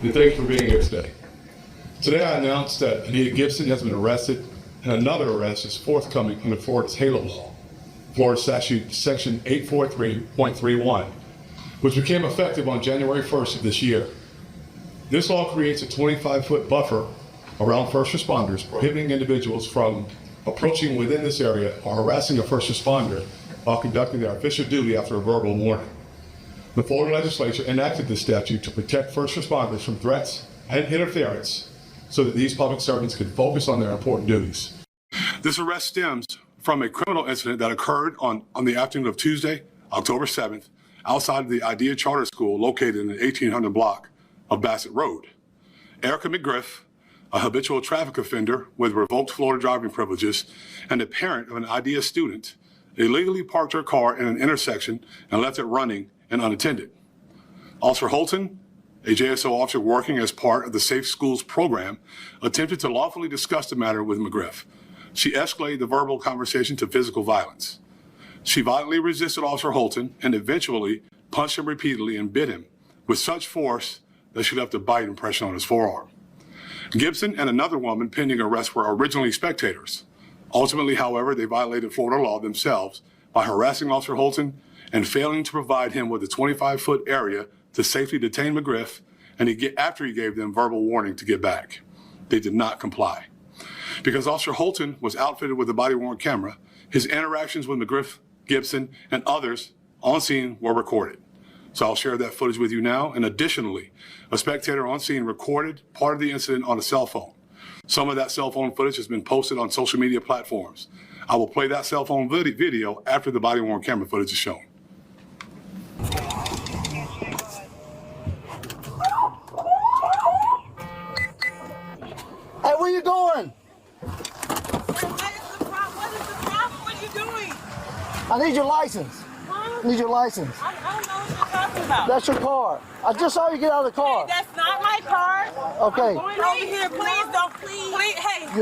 and thank you for being here today. Today I announced that Anita Gibson has been arrested, and another arrest is forthcoming under Florida's HALO law, Florida Statute Section 843.31, which became effective on January 1st of this year. This law creates a 25-foot buffer around first responders, prohibiting individuals from approaching within this area or harassing a first responder while conducting their official duty after a verbal warning. The Florida legislature enacted this statute to protect first responders from threats and interference so that these public servants could focus on their important duties. This arrest stems from a criminal incident that occurred on the afternoon of Tuesday, October 7th, outside of the IDEA Charter School located in the 1800 block of Bassett Road. Erica McGriff, a habitual traffic offender with revoked Florida driving privileges and a parent of an IDEA student, illegally parked her car in an intersection and left it running and unattended. Officer Holton, a JSO officer working as part of the Safe Schools program, attempted to lawfully discuss the matter with McGriff. She escalated the verbal conversation to physical violence. She violently resisted Officer Holton and eventually punched him repeatedly and bit him with such force that she left a bite impression on his forearm. Gibson and another woman pending arrest were originally spectators. Ultimately, however, they violated Florida law themselves by harassing Officer Holton and failing to provide him with a 25-foot area to safely detain McGriff, and after he gave them verbal warning to get back. They did not comply. Because Officer Holton was outfitted with a body-worn camera, his interactions with McGriff, Gibson, and others on scene were recorded. So I'll share that footage with you now. And additionally, a spectator on scene recorded part of the incident on a cell phone. Some of that cell phone footage has been posted on social media platforms. I will play that cell phone video after the body-worn camera footage is shown. Hey, where you going? What are you doing? I need your license. Huh? I need your license. I don't know what you're talking about. That's your car. I just saw you get out of the car. Hey, that's not my car. Okay. I'm going over here. Please don't. Please. Hey. You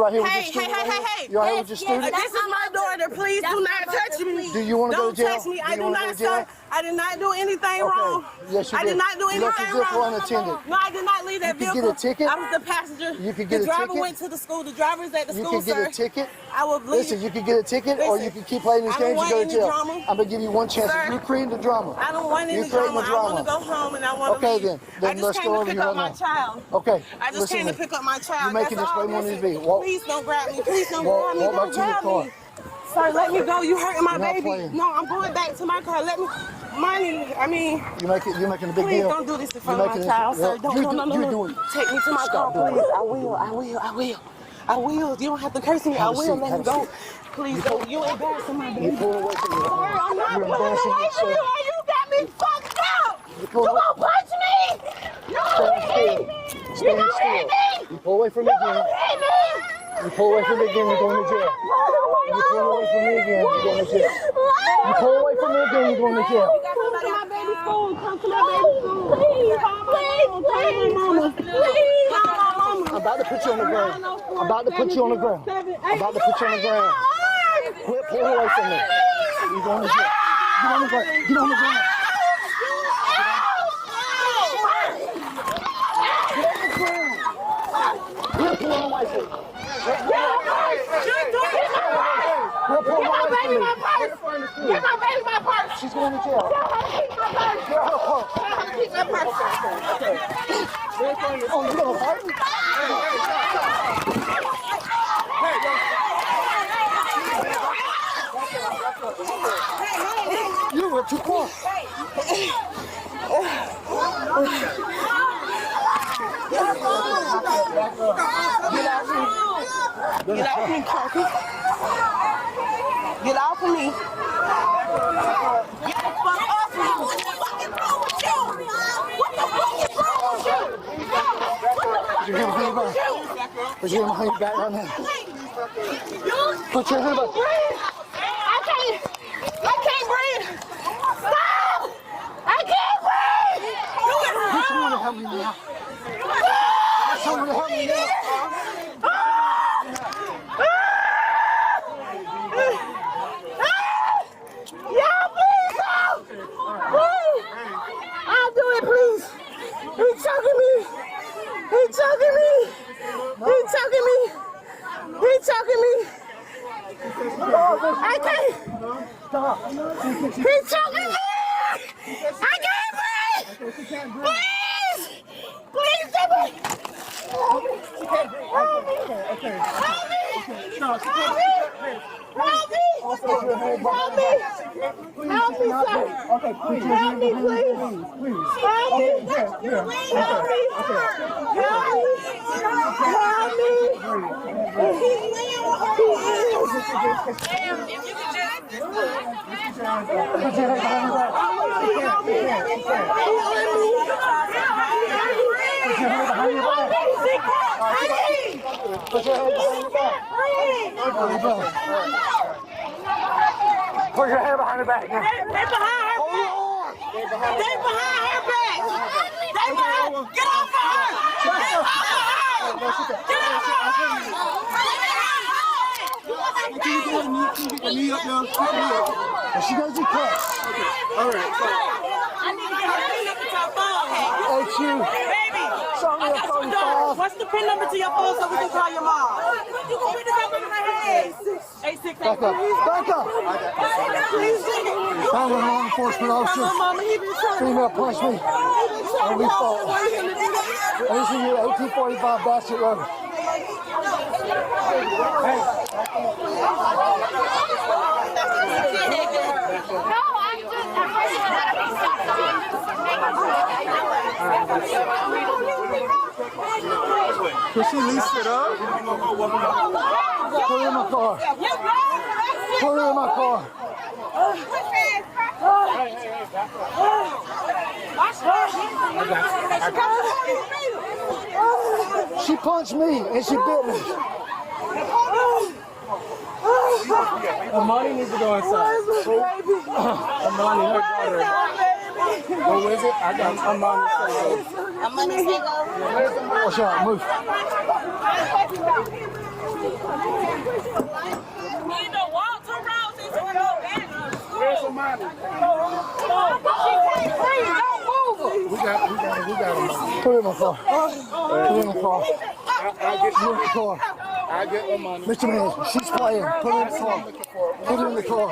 right here with your Hey, student? hey. You right here with your student? This is my daughter. Please do not touch me. Do you want to go to jail? Don't touch me. I do not, sir. I did not do anything wrong. Yes, you did. I did not do anything left your vehicle wrong. unattended. No, I did not leave that vehicle. You could get a ticket. I was the passenger. You could get a ticket. The driver went to the school. The driver's at the school, sir. You could get a ticket. I will leave. Listen, you could get a ticket, or you can keep playing these games and go to jail. I'm gonna give you one chance. Sir, You're creating the drama. I don't want any drama. I want to go home and I want to leave. Then let's go over here right now. I just came to pick up my child. Okay. I just came to pick up my child. You're making this way more than be. Please don't grab me. Please don't grab me. Walk Don't back to your grab car. me. Sir, let me go. You hurting my You're not baby. playing. No, I'm going back to my car. Let me. Money. I mean. You're making a big please deal. Don't do this in front of my child, sir. No. Take me to my car, please. I will. You don't have to curse me. I will. Let me go. Please don't. You embarrassing my baby. You pull away from me. Sorry, I'm not You're pulling embarrassing away from you. yourself. You got me fucked up. You pull away. gonna punch me? You gonna hit me? Stand still. You pull away from me again. You pull away from me again, you're going to jail. You pull away from me again, you're going to jail. You pull away from me again, you're going to jail. Come to my baby's school. Come to my baby's school. Please, call my mama. Please, call my mama. I'm about to put you on the ground. I'm about to put you on the ground. I'm about to put you on the ground. Quit pulling away from me. You're going to jail. Get on the ground. Get on the ground. Quit pulling away from me. Get my baby my purse. Get my baby my purse. She's going to jail. Keep my purse. Get her purse. Keep my purse. Oh, you gonna fight me? You were too close. Get off me, Clarky. Get off of me. Get the fuck off me. What the fuck is wrong with you? What the fuck is wrong with you? Put your hand behind your back. Put your hand behind your back right now. Put your hand behind. I can't breathe. Stop! I can't breathe. Get someone to help me now. Get someone to help me now. Yeah, please help! Please! I'll do it, please! He's choking me! choking me. He choking me. He choking me. I can't. He choking me. I can't breathe. Please. Please, somebody. Help me. Help me. Help me. Help me. Help me! Help me! Help me, sir! Okay, please. Help me, please! Help me! Help me! Help me! Help me! Put your hand behind your back. Put your hand behind her back. They behind her back. They behind her back. They behind. Get off of her. Get off of her. Get off of her. She goes to cut. All right. I need to get her pin number to her phone. Hey, you. Baby. Show me your phone. What's the pin number to your phone so we can call your mom? You can put this up in my head. 86. Back up. Back up. I'm a law enforcement officer. Female punched me. And we fought. And this is your 1845 Bassett Road. Hey. Can she lease it up? Put her in my car. Put her in my car. She punched me and she bit me. Amani needs to go inside. Amani, her daughter. Who is it? I got Amani. Watch out, move. Where's Amani? We got Amani. Put her in my car. Put her in my car. I'll get you in the car. I'll get Amani. Mr. Man, she's playing. Put her in the car. Put her in the car.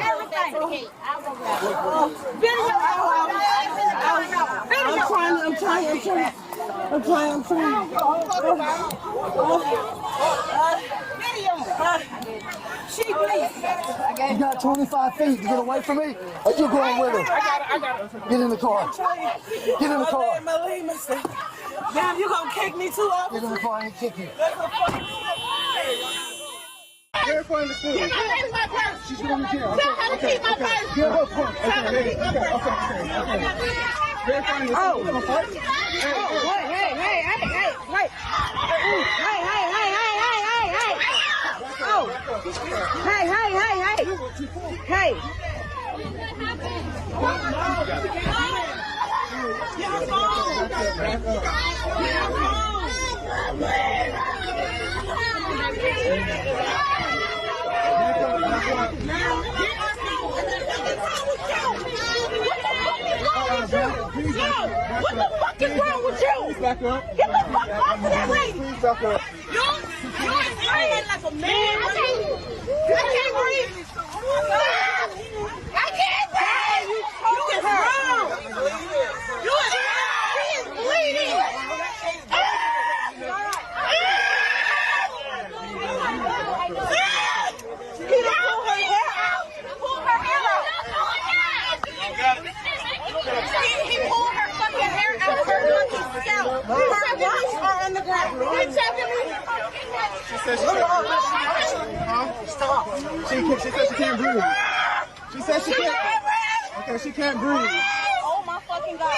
I'm trying. You got 25 feet to get away from me, or you going with her? I got it. Get in the car. Get in the car. Damn, you gonna kick me too, officer? Get in the car, I ain't kick you. Get her phone in the school. She's going to jail. Tell her to keep my purse. Get her phone. Tell her to keep my purse. Get her phone in the school. Hey. What the fuck is wrong with you? Back up. Get the fuck off of that lady. Please back up. You're praying like a man. I can't breathe. I can't breathe. You is wrong. You is wrong. She is bleeding. He done pulled her hair out. Pull her hair out. He pulled her fucking hair out of her fucking scalp. Her lips are on the ground. You talking to me? She said she can't. Huh? Stop. She said she can't breathe. She said she can't. Okay, she can't breathe. Oh my fucking God.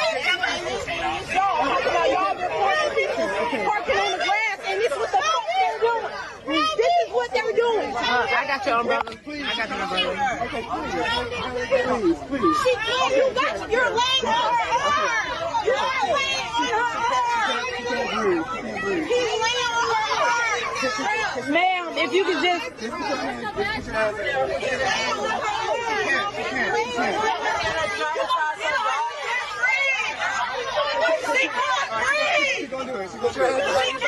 Y'all recording people parking on the grass, and this is what the fuck they're doing. This is what they're doing. I got your umbrella. I got your umbrella. Okay, please. You're laying on her. You're laying on her. He's laying on her. Ma'am, if you could just. She can't breathe.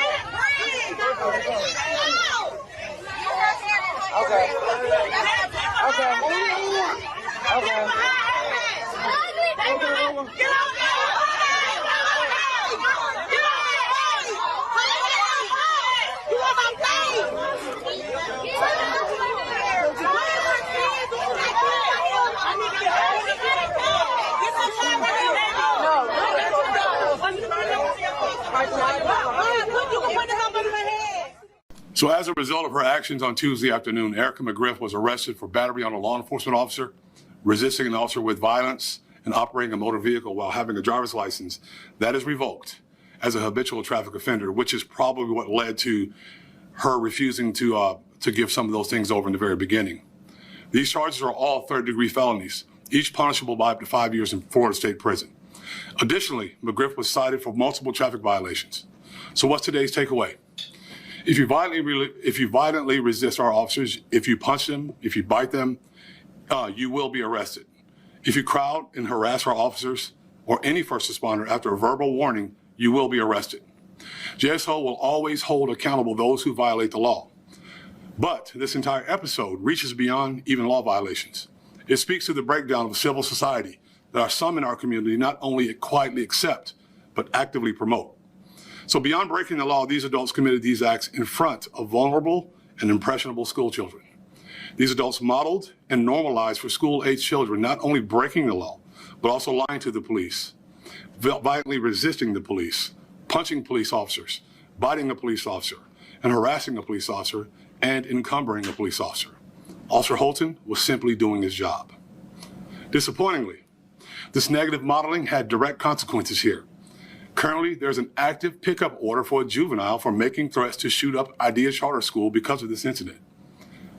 So as a result of her actions on Tuesday afternoon, Erica McGriff was arrested for battery on a law enforcement officer, resisting an officer with violence, and operating a motor vehicle while having a driver's license that is revoked as a habitual traffic offender, which is probably what led to her refusing to give some of those things over in the very beginning. These charges are all third-degree felonies, each punishable by up to 5 years in Florida State Prison. Additionally, McGriff was cited for multiple traffic violations. So what's today's takeaway? If you violently resist our officers, if you punch them, if you bite them, you will be arrested. If you crowd and harass our officers or any first responder after a verbal warning, you will be arrested. JSO will always hold accountable those who violate the law. But this entire episode reaches beyond even law violations. It speaks to the breakdown of a civil society that are some in our community not only quietly accept, but actively promote. So beyond breaking the law, these adults committed these acts in front of vulnerable and impressionable school children. These adults modeled and normalized for school-age children not only breaking the law, but also lying to the police, violently resisting the police, punching police officers, biting a police officer, and harassing a police officer, and encumbering a police officer. Officer Holton was simply doing his job. Disappointingly, this negative modeling had direct consequences here. Currently, there's an active pickup order for a juvenile for making threats to shoot up Idea Charter School because of this incident.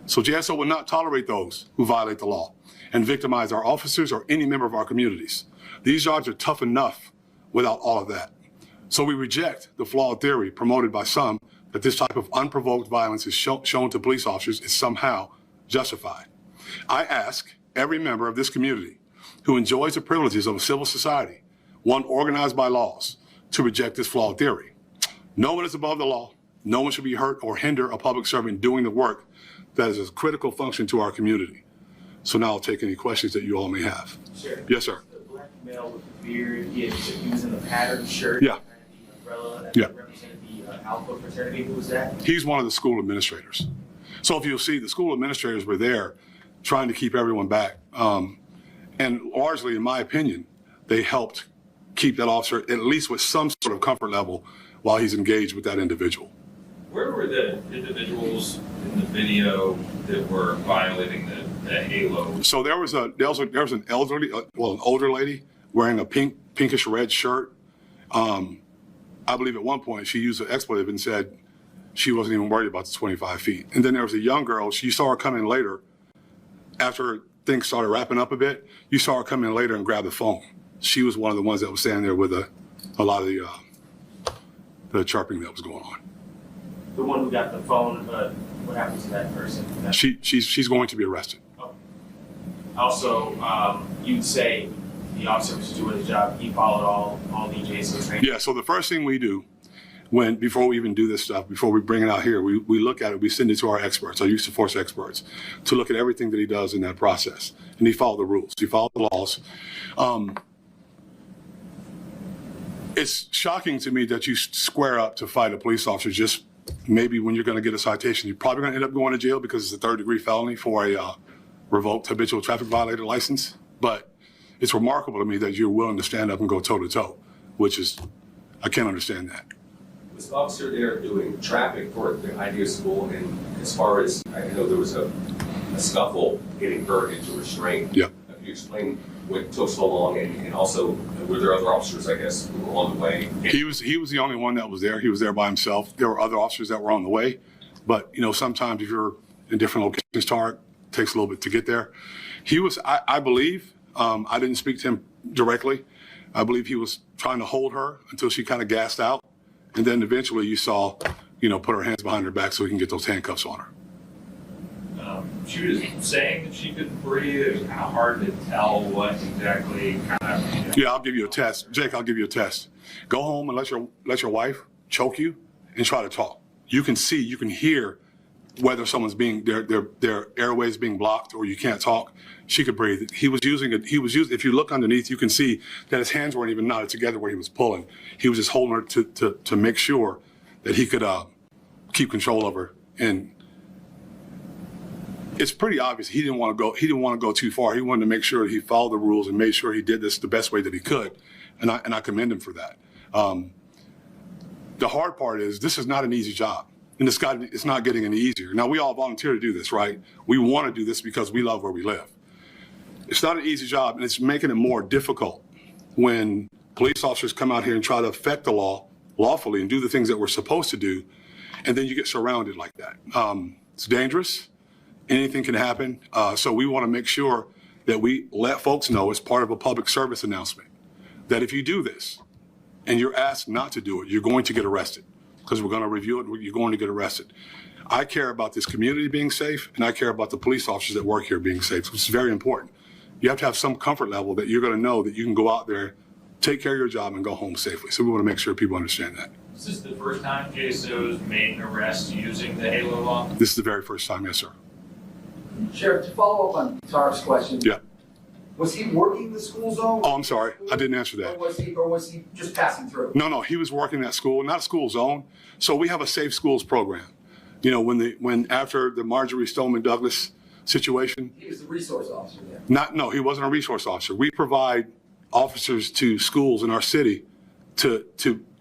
So JSO will not tolerate those who violate the law and victimize our officers or any member of our communities. These jobs are tough enough without all of that. So we reject the flawed theory promoted by some that this type of unprovoked violence is shown to police officers is somehow justified. I ask every member of this community who enjoys the privileges of a civil society, one organized by laws, to reject this flawed theory. No one is above the law. No one should be hurt or hinder a public servant doing the work that is a critical function to our community. So now I'll take any questions that you all may have. Sure. Yes, sir. The black male with the beard, he was in the patterned shirt. Yeah. The umbrella that Yeah. represented the Alpha fraternity. Who was that? He's one of the school administrators. So if you'll see, the school administrators were there trying to keep everyone back. And largely, in my opinion, they helped keep that officer at least with some sort of comfort level while he's engaged with that individual. Where were the individuals in the video that were violating the halo? So there was an elderly, an older lady wearing a pinkish red shirt. I believe at one point she used an expletive and said she wasn't even worried about the 25 feet. And then there was a young girl, you saw her come in later after things started wrapping up a bit. You saw her come in later and grab the phone. She was one of the ones that was standing there with a lot of the chirping that was going on. The one who got the phone. What happened to that person? She's going to be arrested. Oh. Also, you'd say the officer was doing his job. He followed all the JSO training. Yeah. So the first thing we do before we even do this stuff, before we bring it out here, we look at it, we send it to our experts, our use of force experts, to look at everything that he does in that process. And he followed the rules. He followed the laws. It's shocking to me that you square up to fight a police officer just maybe when you're going to get a citation. You're probably going to end up going to jail because it's a third-degree felony for a revoked habitual traffic violator license. But it's remarkable to me that you're willing to stand up and go toe-to-toe, which is, I can't understand that. Was the officer there doing traffic for the Idea School? And as far as, I know there was a scuffle getting her into restraint. Yeah. Could you explain what took so long? And also, were there other officers, I guess, who were on the way? He was the only one that was there. He was there by himself. There were other officers that were on the way. But, sometimes if you're in different locations, it takes a little bit to get there. He was, I believe, I didn't speak to him directly. I believe he was trying to hold her until she kind of gassed out. And then eventually you saw, put her hands behind her back so he can get those handcuffs on her. She was saying that she couldn't breathe. It was kind of hard to tell what exactly kind of. Yeah, I'll give you a test. Jake, I'll give you a test. Go home and let your wife choke you and try to talk. You can hear whether someone's their airways being blocked or you can't talk. She could breathe. He was using, if you look underneath, you can see that his hands weren't even knotted together where he was pulling. He was just holding her to make sure that he could keep control of her. And it's pretty obvious he didn't want to go too far. He wanted to make sure he followed the rules and made sure he did this the best way that he could. And I commend him for that. The hard part is this is not an easy job. And it's not getting any easier. Now, we all volunteer to do this, right? We want to do this because we love where we live. It's not an easy job, and it's making it more difficult when police officers come out here and try to affect the law lawfully and do the things that we're supposed to do, and then you get surrounded like that. It's dangerous. Anything can happen. So we want to make sure that we let folks know as part of a public service announcement that if you do this and you're asked not to do it, you're going to get arrested, because we're going to review it. You're going to get arrested. I care about this community being safe, and I care about the police officers that work here being safe, which is very important. You have to have some comfort level that you're going to know that you can go out there, take care of your job, and go home safely. So we want to make sure people understand that. Is this the first time JSO's made an arrest using the HALO law? This is the very first time, yes, sir. Sheriff, to follow up on Tarek's question. Yeah. Was he working the school zone? Oh, I'm sorry. I didn't answer that. Or was he just passing through? No, he was working at school, not a school zone. So we have a safe schools program. You know, when after the Marjorie Stoneman Douglas situation. He was the resource officer there. No, he wasn't a resource officer. We provide officers to schools in our city to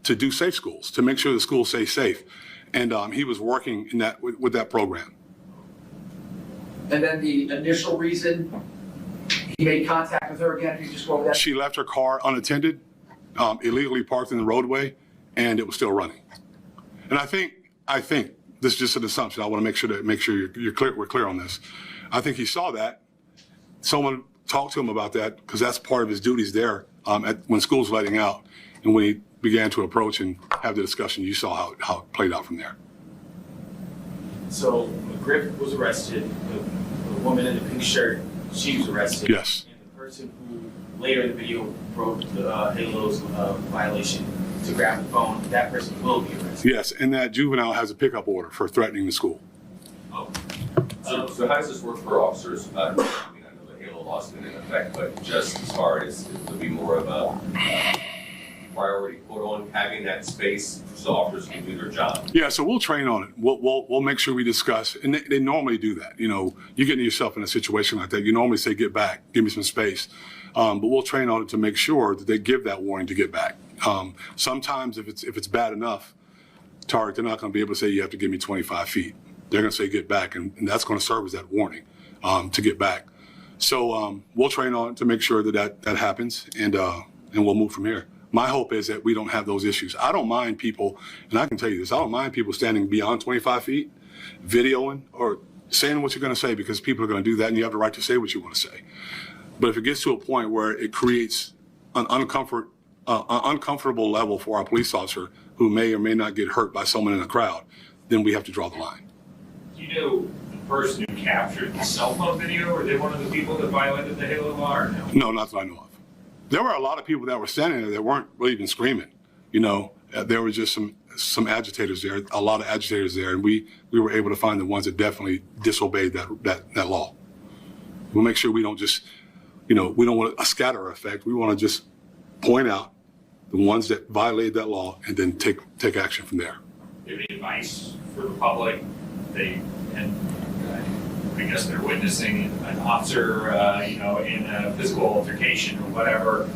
do safe schools, to make sure the schools stay safe. And he was working in that with that program. And then the initial reason he made contact with her again, if you just go over that. She left her car unattended, illegally parked in the roadway, and it was still running. And I think this is just an assumption. I want to make sure you're clear. We're clear on this. I think he saw that. Someone talked to him about that because that's part of his duties there when school's letting out. And when he began to approach and have the discussion, you saw how it played out from there. So McGriff was arrested. The woman in the pink shirt, she was arrested. Yes. And the person who later in the video broke the HALO's violation to grab the phone, that person will be arrested. Yes, and that juvenile has a pickup order for threatening the school. Oh. So how does this work for officers? I know the HALO law's been in effect, but just as far as it would be more of a priority put on having that space so officers can do their job. Yeah, so we'll train on it. We'll make sure we discuss, and they normally do that. You know, you get yourself in a situation like that, you normally say, get back, give me some space. But we'll train on it to make sure that they give that warning to get back. Sometimes if it's bad enough, Tarek, they're not going to be able to say, you have to give me 25 feet. They're going to say, get back, and that's going to serve as that warning to get back. So we'll train on it to make sure that happens, and we'll move from here. My hope is that we don't have those issues. I don't mind people, and I can tell you this, I don't mind people standing beyond 25 feet, videoing or saying what you're going to say, because people are going to do that, and you have the right to say what you want to say. But if it gets to a point where it creates an uncomfortable level for our police officer who may or may not get hurt by someone in a crowd, then we have to draw the line. Do you know the person who captured the cell phone video? Are they one of the people that violated the HALO law or no? No, not that I know of. There were a lot of people that were standing there that weren't really even screaming. You know, there were just some agitators there, a lot of agitators there, and we were able to find the ones that definitely disobeyed that law. We'll make sure we don't just, you know, we don't want a scatter effect. We want to just point out the ones that violated that law and then take action from there. Do you have any advice for the public? I guess they're witnessing an officer, in a physical altercation or whatever.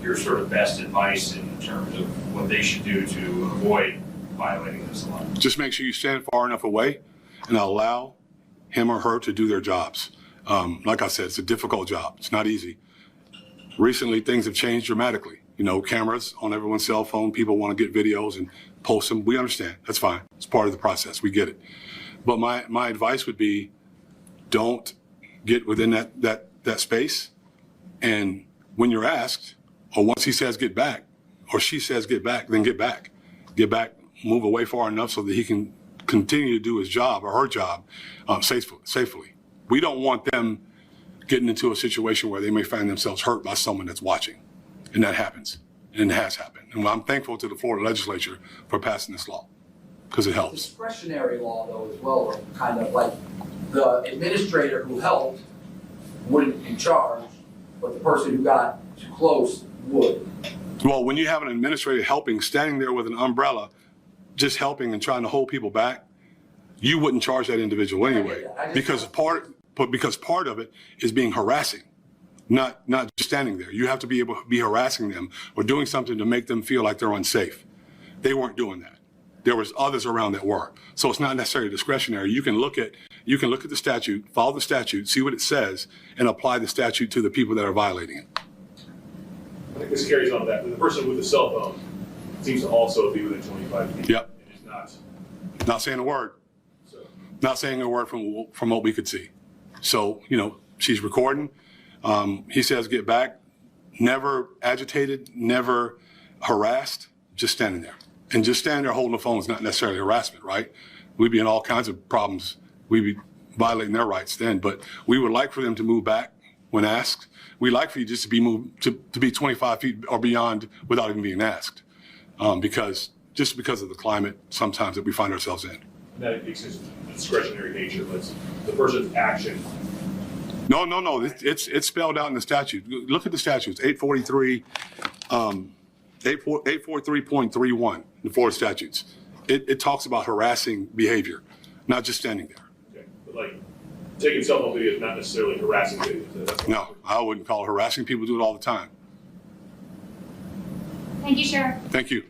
Your sort of best advice in terms of what they should do to avoid violating this law? Just make sure you stand far enough away and allow him or her to do their jobs. Like I said, it's a difficult job. It's not easy. Recently, things have changed dramatically. You know, cameras on everyone's cell phone. People want to get videos and post them. We understand. That's fine. It's part of the process. We get it. But my advice would be, don't get within that space. And when you're asked, or once he says get back, or she says get back, then get back. Get back, move away far enough so that he can continue to do his job or her job safely. We don't want them getting into a situation where they may find themselves hurt by someone that's watching. And that happens, and it has happened. And I'm thankful to the Florida legislature for passing this law, because it helps. Discretionary law, though, as well, or kind of like the administrator who helped wouldn't be charged, but the person who got too close would. Well, when you have an administrator helping, standing there with an umbrella, just helping and trying to hold people back, you wouldn't charge that individual anyway, because part of it is being harassing, not just standing there. You have to be able to be harassing them or doing something to make them feel like they're unsafe. They weren't doing that. there was others around that were. So it's not necessarily discretionary. You can look at the statute, follow the statute, see what it says, and apply the statute to the people that are violating it. I think this carries on to that. The person with the cell phone seems to also be within 25 feet. Yep. And is not. Not saying a word. So. Not saying a word from what we could see. So, you know, she's recording. He says, get back. Never agitated, never harassed, just standing there. And just standing there holding the phone is not necessarily harassment, right? We'd be in all kinds of problems. We'd be violating their rights then. But we would like for them to move back when asked. We'd like for you just to be moved to be 25 feet or beyond without even being asked. Because of the climate sometimes that we find ourselves in. That exists discretionary nature, but the person's action. No. It's spelled out in the statute. Look at the statutes. 843.31, the Florida statutes. It talks about harassing behavior, not just standing there. Okay. But like taking cell phone video is not necessarily harassing video. No, I wouldn't call it harassing. People do it all the time. Thank you, Sheriff. Thank you.